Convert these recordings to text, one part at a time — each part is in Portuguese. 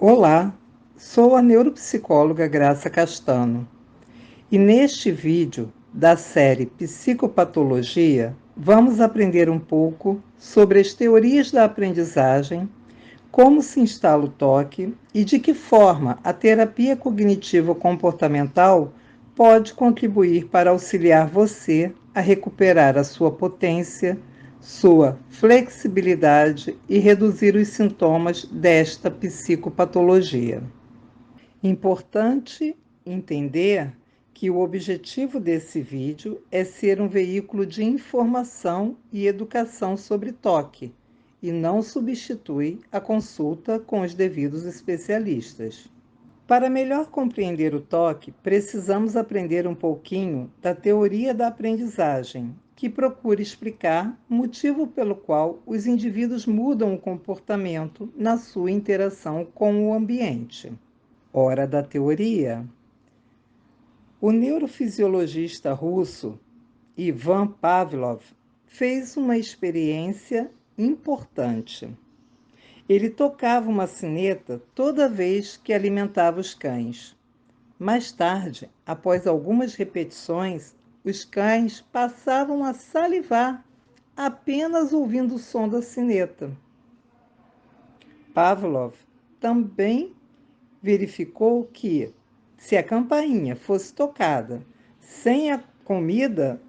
Olá, sou a neuropsicóloga Graça Castano e neste vídeo da série Psicopatologia vamos aprender um pouco sobre as teorias da aprendizagem, como se instala o toque e de que forma a terapia cognitivo-comportamental pode contribuir para auxiliar você a recuperar a sua potência, sua flexibilidade e reduzir os sintomas desta psicopatologia. Importante entender que o objetivo desse vídeo é ser um veículo de informação e educação sobre toque e não substitui a consulta com os devidos especialistas. Para melhor compreender o toque, precisamos aprender um pouquinho da teoria da aprendizagem, que procura explicar o motivo pelo qual os indivíduos mudam o comportamento na sua interação com o ambiente. Hora da teoria. O neurofisiologista russo Ivan Pavlov fez uma experiência importante. Ele tocava uma sineta toda vez que alimentava os cães. Mais tarde, após algumas repetições, os cães passavam a salivar apenas ouvindo o som da sineta. Pavlov também verificou que, se a campainha fosse tocada sem a comida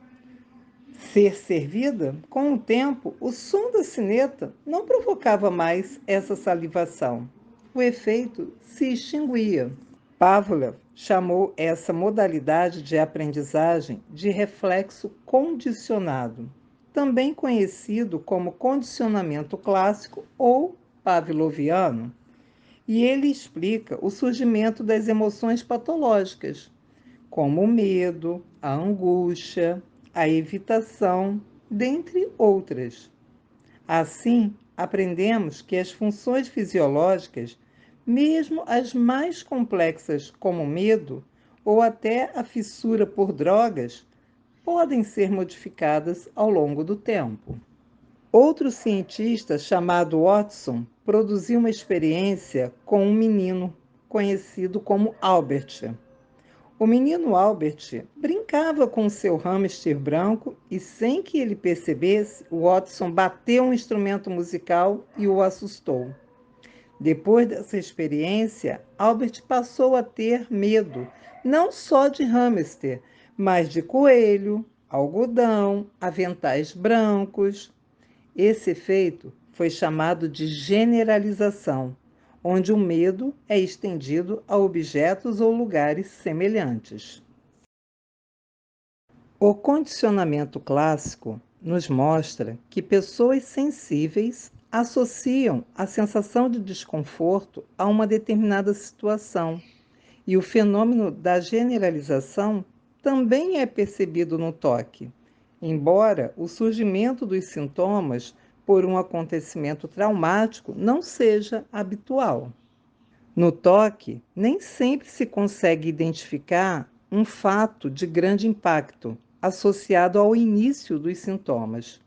ser servida, com o tempo, o som da sineta não provocava mais essa salivação. O efeito se extinguia. Pavlov chamou essa modalidade de aprendizagem de reflexo condicionado, também conhecido como condicionamento clássico ou pavloviano. E ele explica o surgimento das emoções patológicas, como o medo, a angústia, a evitação, dentre outras. Assim, aprendemos que as funções fisiológicas, mesmo as mais complexas, como o medo ou até a fissura por drogas, podem ser modificadas ao longo do tempo. Outro cientista, chamado Watson, produziu uma experiência com um menino conhecido como Albert. O menino Albert brincava com seu hamster branco e, sem que ele percebesse, Watson bateu um instrumento musical e o assustou. Depois dessa experiência, Albert passou a ter medo, não só de hamster, mas de coelho, algodão, aventais brancos. Esse efeito foi chamado de generalização, onde o medo é estendido a objetos ou lugares semelhantes. O condicionamento clássico nos mostra que pessoas sensíveis associam a sensação de desconforto a uma determinada situação, e o fenômeno da generalização também é percebido no toque, embora o surgimento dos sintomas por um acontecimento traumático não seja habitual. No toque, nem sempre se consegue identificar um fato de grande impacto associado ao início dos sintomas.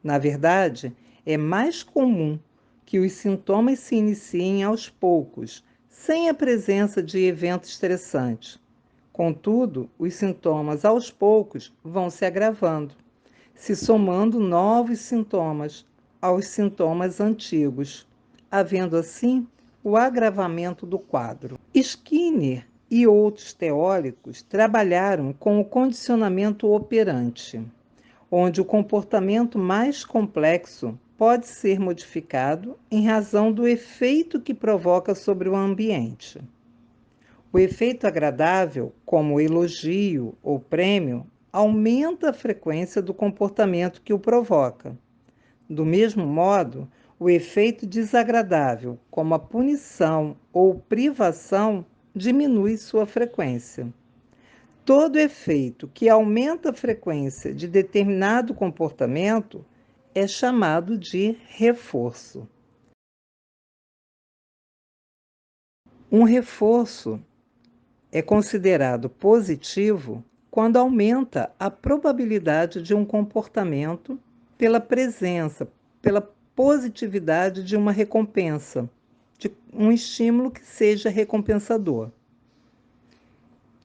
Na verdade, é mais comum que os sintomas se iniciem aos poucos, sem a presença de evento estressante. Contudo, os sintomas aos poucos vão se agravando, se somando novos sintomas aos sintomas antigos, havendo assim o agravamento do quadro. Skinner e outros teóricos trabalharam com o condicionamento operante, onde o comportamento mais complexo pode ser modificado em razão do efeito que provoca sobre o ambiente. O efeito agradável, como o elogio ou prêmio, aumenta a frequência do comportamento que o provoca. Do mesmo modo, o efeito desagradável, como a punição ou privação, diminui sua frequência. Todo efeito que aumenta a frequência de determinado comportamento é chamado de reforço. Um reforço é considerado positivo quando aumenta a probabilidade de um comportamento pela presença, pela positividade de uma recompensa. de um estímulo que seja recompensador.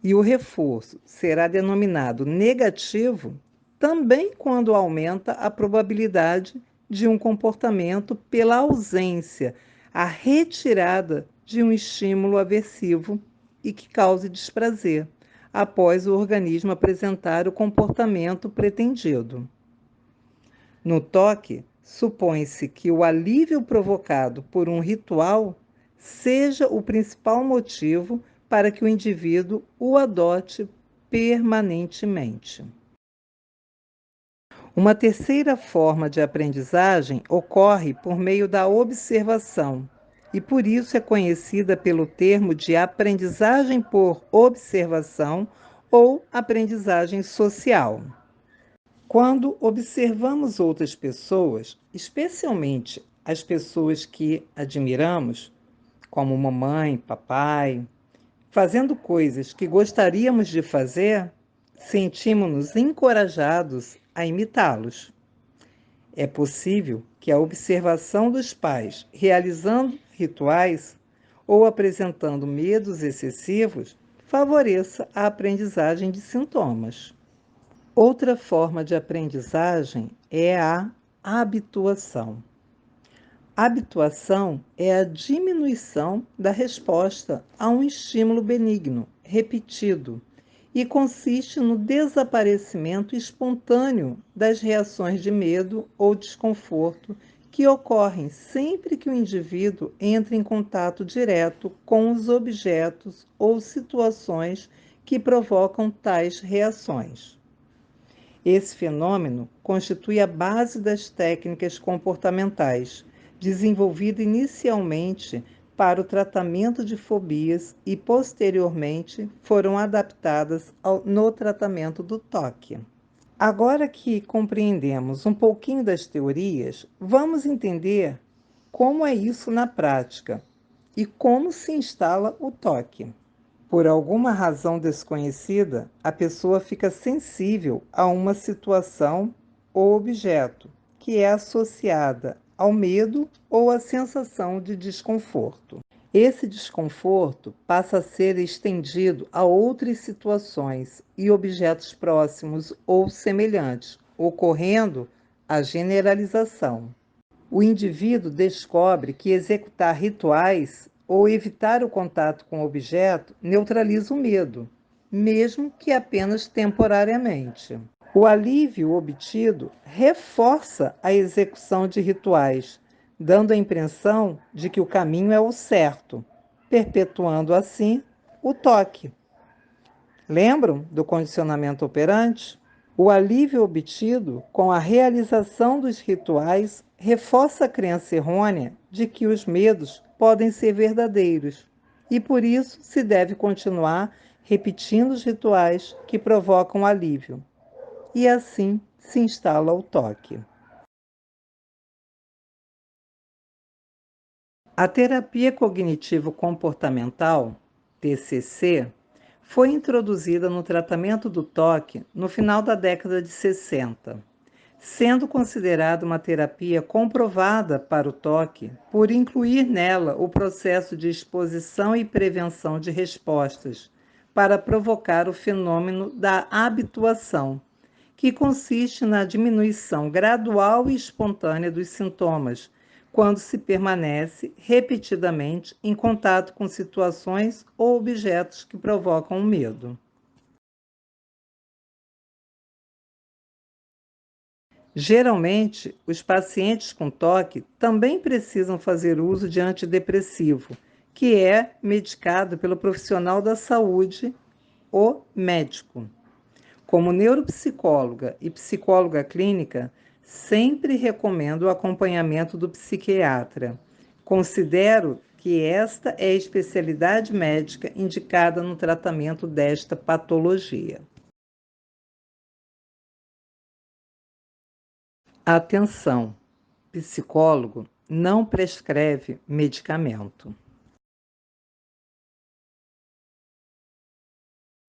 E o reforço será denominado negativo também quando aumenta a probabilidade de um comportamento pela ausência, a retirada de um estímulo aversivo e que cause desprazer, após o organismo apresentar o comportamento pretendido. No toque, supõe-se que o alívio provocado por um ritual seja o principal motivo para que o indivíduo o adote permanentemente. Uma terceira forma de aprendizagem ocorre por meio da observação, e por isso é conhecida pelo termo de aprendizagem por observação ou aprendizagem social. Quando observamos outras pessoas, especialmente as pessoas que admiramos, como mamãe, papai, fazendo coisas que gostaríamos de fazer, sentimos-nos encorajados a imitá-los. É possível que a observação dos pais realizando rituais ou apresentando medos excessivos favoreça a aprendizagem de sintomas. Outra forma de aprendizagem é a habituação. Habituação é a diminuição da resposta a um estímulo benigno, repetido, e consiste no desaparecimento espontâneo das reações de medo ou desconforto que ocorrem sempre que o indivíduo entra em contato direto com os objetos ou situações que provocam tais reações. Esse fenômeno constitui a base das técnicas comportamentais, desenvolvida inicialmente para o tratamento de fobias e posteriormente foram adaptadas no tratamento do toque. Agora que compreendemos um pouquinho das teorias, vamos entender como é isso na prática e como se instala o toque. Por alguma razão desconhecida, a pessoa fica sensível a uma situação ou objeto que é associada ao medo ou à sensação de desconforto. Esse desconforto passa a ser estendido a outras situações e objetos próximos ou semelhantes, ocorrendo a generalização. O indivíduo descobre que executar rituais ou evitar o contato com o objeto neutraliza o medo, mesmo que apenas temporariamente. O alívio obtido reforça a execução de rituais, dando a impressão de que o caminho é o certo, perpetuando assim o toque. Lembram do condicionamento operante? O alívio obtido com a realização dos rituais reforça a crença errônea de que os medos podem ser verdadeiros e por isso se deve continuar repetindo os rituais que provocam alívio. E assim se instala o toque. A terapia cognitivo-comportamental, TCC, foi introduzida no tratamento do toque no final da década de 60, sendo considerada uma terapia comprovada para o toque por incluir nela o processo de exposição e prevenção de respostas para provocar o fenômeno da habituação, que consiste na diminuição gradual e espontânea dos sintomas, quando se permanece repetidamente em contato com situações ou objetos que provocam medo. Geralmente, os pacientes com toque também precisam fazer uso de antidepressivo, que é medicado pelo profissional da saúde, o médico. Como neuropsicóloga e psicóloga clínica, sempre recomendo o acompanhamento do psiquiatra. Considero que esta é a especialidade médica indicada no tratamento desta patologia. Atenção! Psicólogo não prescreve medicamento.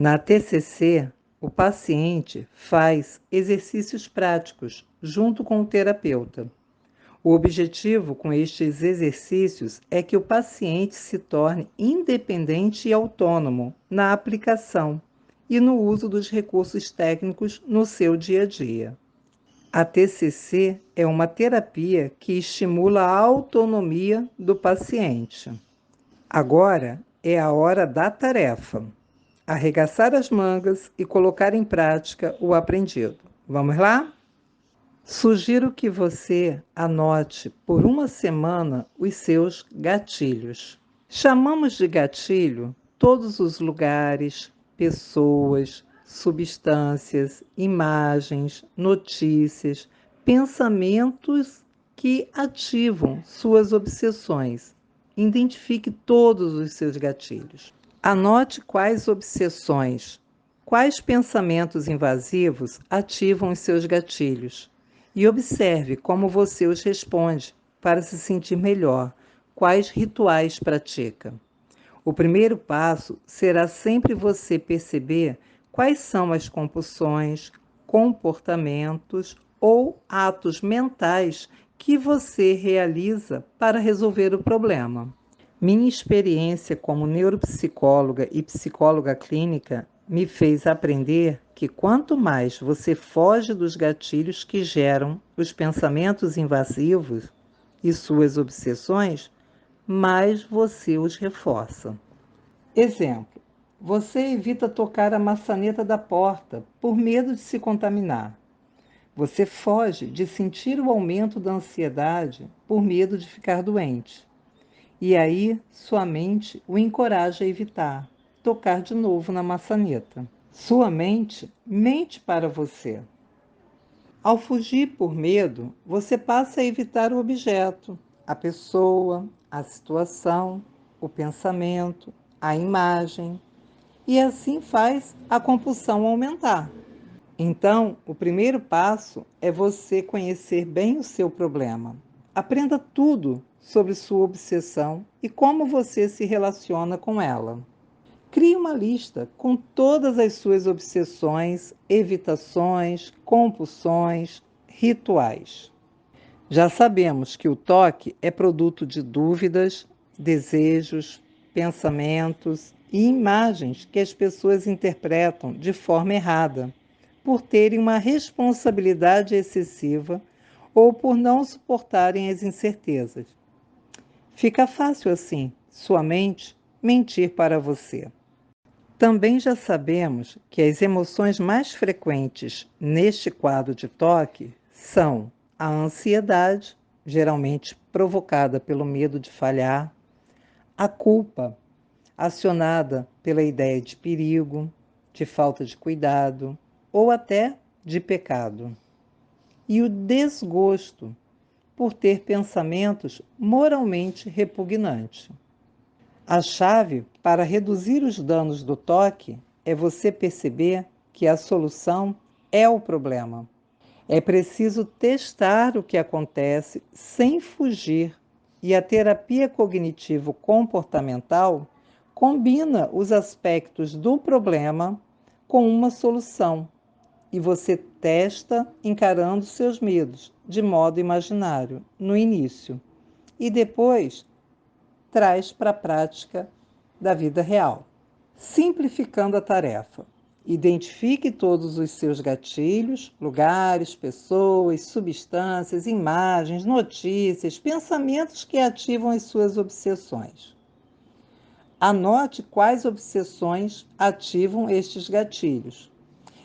Na TCC, o paciente faz exercícios práticos junto com o terapeuta. O objetivo com estes exercícios é que o paciente se torne independente e autônomo na aplicação e no uso dos recursos técnicos no seu dia a dia. A TCC é uma terapia que estimula a autonomia do paciente. Agora é a hora da tarefa. Arregaçar as mangas e colocar em prática o aprendido. Vamos lá? Sugiro que você anote por uma semana os seus gatilhos. Chamamos de gatilho todos os lugares, pessoas, substâncias, imagens, notícias, pensamentos que ativam suas obsessões. Identifique todos os seus gatilhos. Anote quais obsessões, quais pensamentos invasivos ativam os seus gatilhos e observe como você os responde para se sentir melhor, quais rituais pratica. O primeiro passo será sempre você perceber quais são as compulsões, comportamentos ou atos mentais que você realiza para resolver o problema. Minha experiência como neuropsicóloga e psicóloga clínica me fez aprender que quanto mais você foge dos gatilhos que geram os pensamentos invasivos e suas obsessões, mais você os reforça. Exemplo: você evita tocar a maçaneta da porta por medo de se contaminar. Você foge de sentir o aumento da ansiedade por medo de ficar doente. E aí, sua mente o encoraja a evitar tocar de novo na maçaneta. Sua mente mente para você. Ao fugir por medo, você passa a evitar o objeto, a pessoa, a situação, o pensamento, a imagem, e assim faz a compulsão aumentar. Então, o primeiro passo é você conhecer bem o seu problema. Aprenda tudo sobre sua obsessão e como você se relaciona com ela. Crie uma lista com todas as suas obsessões, evitações, compulsões, rituais. Já sabemos que o toque é produto de dúvidas, desejos, pensamentos e imagens que as pessoas interpretam de forma errada, por terem uma responsabilidade excessiva ou por não suportarem as incertezas. Fica fácil assim, sua mente mentir para você. Também já sabemos que as emoções mais frequentes neste quadro de toque são a ansiedade, geralmente provocada pelo medo de falhar, a culpa, acionada pela ideia de perigo, de falta de cuidado ou até de pecado, e o desgosto por ter pensamentos moralmente repugnantes. A chave para reduzir os danos do toque é você perceber que a solução é o problema. É preciso testar o que acontece sem fugir, e a terapia cognitivo-comportamental combina os aspectos do problema com uma solução, e você testa encarando seus medos de modo imaginário no início e depois traz para a prática da vida real. Simplificando a tarefa. Identifique todos os seus gatilhos, lugares, pessoas, substâncias, imagens, notícias, pensamentos que ativam as suas obsessões. Anote quais obsessões ativam estes gatilhos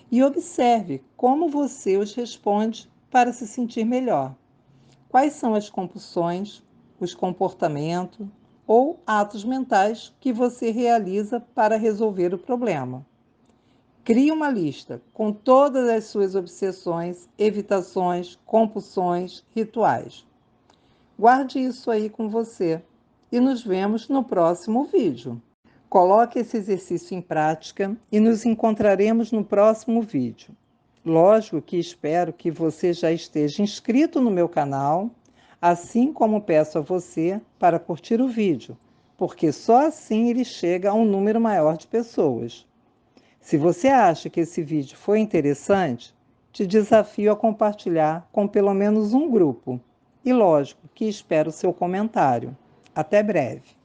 e observe como você os responde para se sentir melhor. Quais são as compulsões, os comportamentos ou atos mentais que você realiza para resolver o problema? Crie uma lista com todas as suas obsessões, evitações, compulsões, rituais. Guarde isso aí com você e nos vemos no próximo vídeo. Coloque esse exercício em prática e nos encontraremos no próximo vídeo. Lógico que espero que você já esteja inscrito no meu canal, assim como peço a você para curtir o vídeo, porque só assim ele chega a um número maior de pessoas. Se você acha que esse vídeo foi interessante, te desafio a compartilhar com pelo menos um grupo E lógico que espero o seu comentário. Até breve!